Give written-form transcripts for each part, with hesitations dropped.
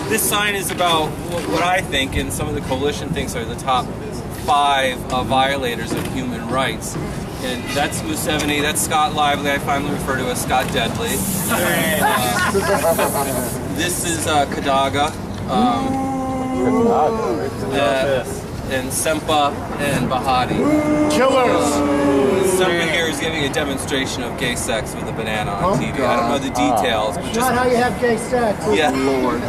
This sign is about what I think, and some of the coalition thinks, are the top 5 violators of human rights. And that's Museveni, that's Scott Lively, I finally refer to as Scott Deadly. This is Kadaga. And Sempa and Bahati. Killers! Sempa here is giving a demonstration of gay sex with a banana on TV. I don't know the details, but just not how you have gay sex. Yeah. Lord.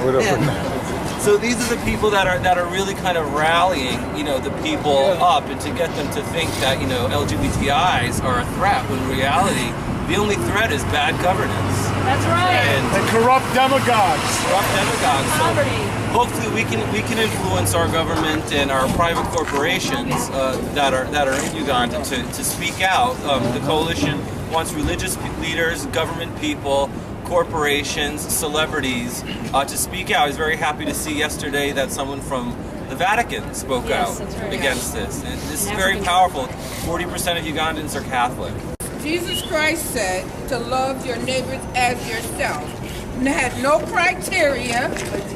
So these are the people that are really kind of rallying, the people up, and to get them to think that, LGBTIs are a threat, when in reality, the only threat is bad governance. That's right. And corrupt demagogues. Corrupt demagogues. So hopefully we can influence our government and our private corporations that are in Uganda to speak out. The coalition wants religious leaders, government people, corporations, celebrities to speak out. I was very happy to see yesterday that someone from the Vatican spoke out against this. And this is very powerful. 40% of Ugandans are Catholic. Jesus Christ said to love your neighbors as yourself. And it had no criteria,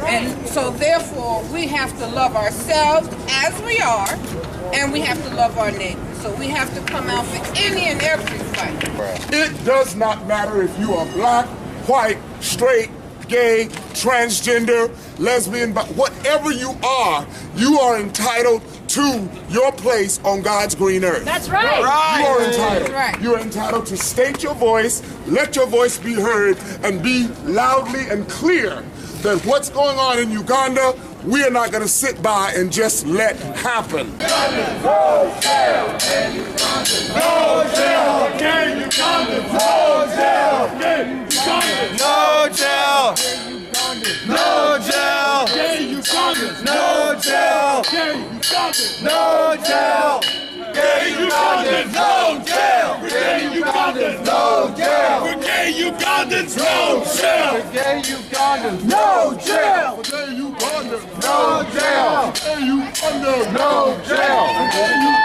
and so therefore we have to love ourselves as we are, and we have to love our neighbors. So we have to come out for any and every fight. It does not matter if you are black, white, straight, gay, transgender, lesbian, but whatever you are entitled to your place on God's green earth. That's right. You are entitled. Right. You are entitled to state your voice, let your voice be heard, and be loudly and clear that what's going on in Uganda, we are not going to sit by and just let happen. No jail, gay Ugandans. No jail, gay Ugandans. No jail, gay Ugandans. No jail. No jail. Gay Ugandans. No jail. Gay Ugandans. No jail. Gay Ugandans. No jail. Gay Ugandans. No jail. For gay Ugandans. No jail. For gay Ugandans. No jail. For gay Ugandans. No jail. For gay Ugandans. No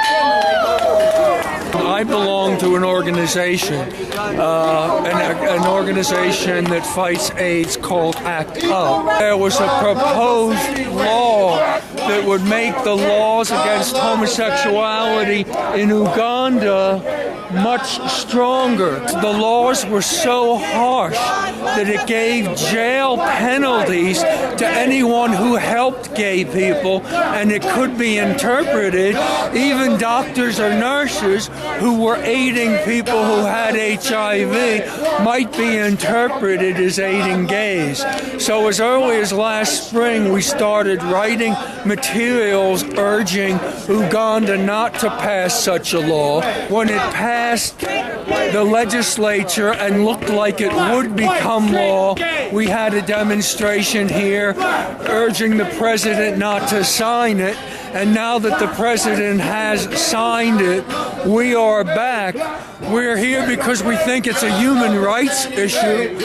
jail. I belong to an organization, an organization that fights AIDS called ACT UP. There was a proposed law that would make the laws against homosexuality in Uganda much stronger. The laws were so harsh that it gave jail penalties to anyone who helped gay people, and it could be interpreted, even doctors or nurses who were aiding people who had HIV might be interpreted as aiding gays. So as early as last spring, we started writing materials urging Uganda not to pass such a law. When it passed the legislature and looked like it would become law, we had a demonstration here urging the president not to sign it. And now that the president has signed it, we are back. We're here because we think it's a human rights issue.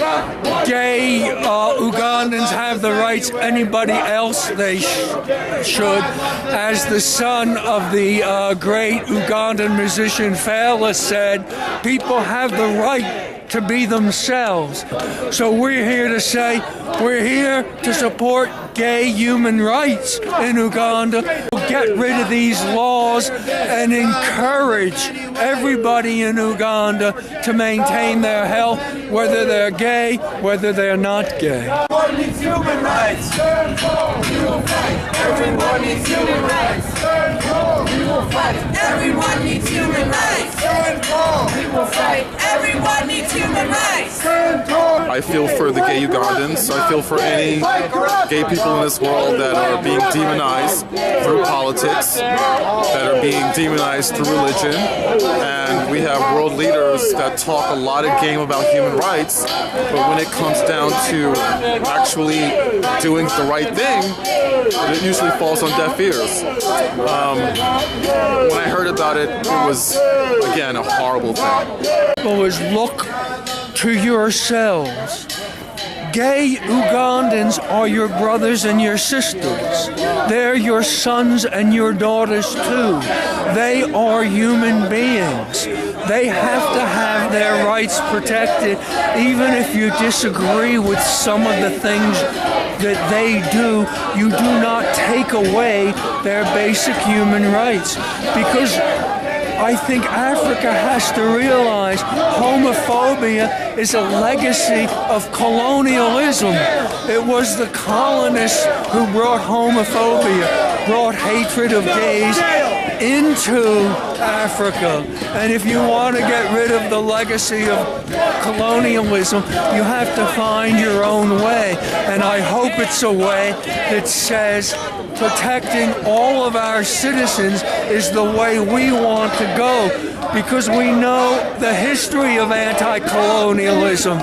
Gay Ugandans have the rights anybody else they should. As the son of the great Ugandan musician Fela said, people have the right to be themselves. So we're here to say, we're here to support gay human rights in Uganda. Get rid of these laws and encourage everybody in Uganda to maintain their health, whether they're gay, whether they're not gay. Everyone needs human rights. Everyone needs human rights. We will fight. Everyone needs human rights. We will fight. Everyone needs human rights. I feel for the gay Ugandans. I feel for any gay people in this world that are being demonized through politics, that are being demonized through religion. And we have world leaders that talk a lot of game about human rights, but when it comes down to actually doing the right thing, it usually falls on deaf ears. When I heard about it, it was, again, a horrible thing. Always look to yourselves. Gay Ugandans are your brothers and your sisters. They're your sons and your daughters too. They are human beings. They have to have their rights protected, even if you disagree with some of the things that they do, you do not take away their basic human rights. Because I think Africa has to realize homophobia is a legacy of colonialism. It was the colonists who brought homophobia, brought hatred of gays into Africa. And if you want to get rid of the legacy of colonialism, you have to find your own way. And I hope it's a way that says protecting all of our citizens is the way we want to go, because we know the history of anti-colonialism.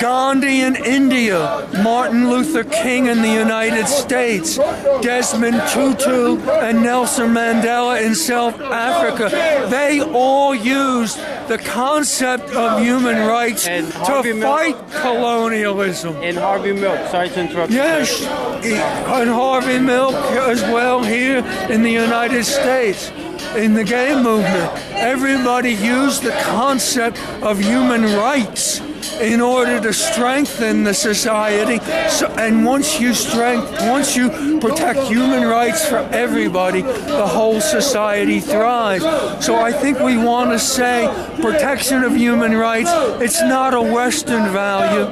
Gandhi in India, Martin Luther King in the United States, Desmond Tutu and Nelson Mandela in South Africa, they all used the concept of human rights to fight colonialism. And Harvey Milk, sorry to interrupt. Yes, and Harvey Milk as well here in the United States. In the gay movement, everybody used the concept of human rights in order to strengthen the society. And once you protect human rights for everybody, the whole society thrives. So I think we want to say protection of human rights, it's not a Western value.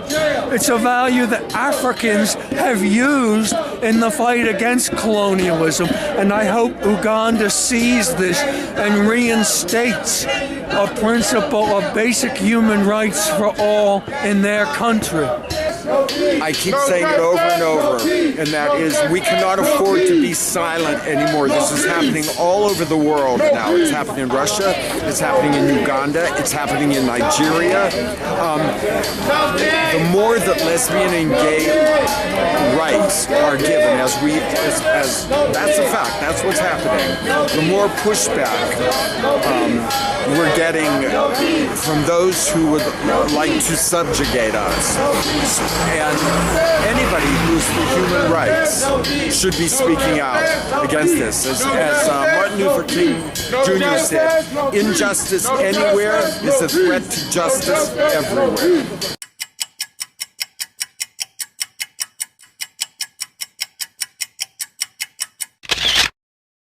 It's a value that Africans have used in the fight against colonialism. And I hope Uganda sees this and reinstates a principle of basic human rights for all in their country. I keep saying it over and over, and that is we cannot afford to be silent anymore. This is happening all over the world now. It's happening in Russia, it's happening in Uganda, it's happening in Nigeria. The more that lesbian and gay rights are given, as that's a fact, that's what's happening, the more pushback we're getting from those who would like to subjugate us. And anybody who's for human rights should be speaking out against this. As Martin Luther King Jr. said, injustice anywhere is a threat to justice everywhere.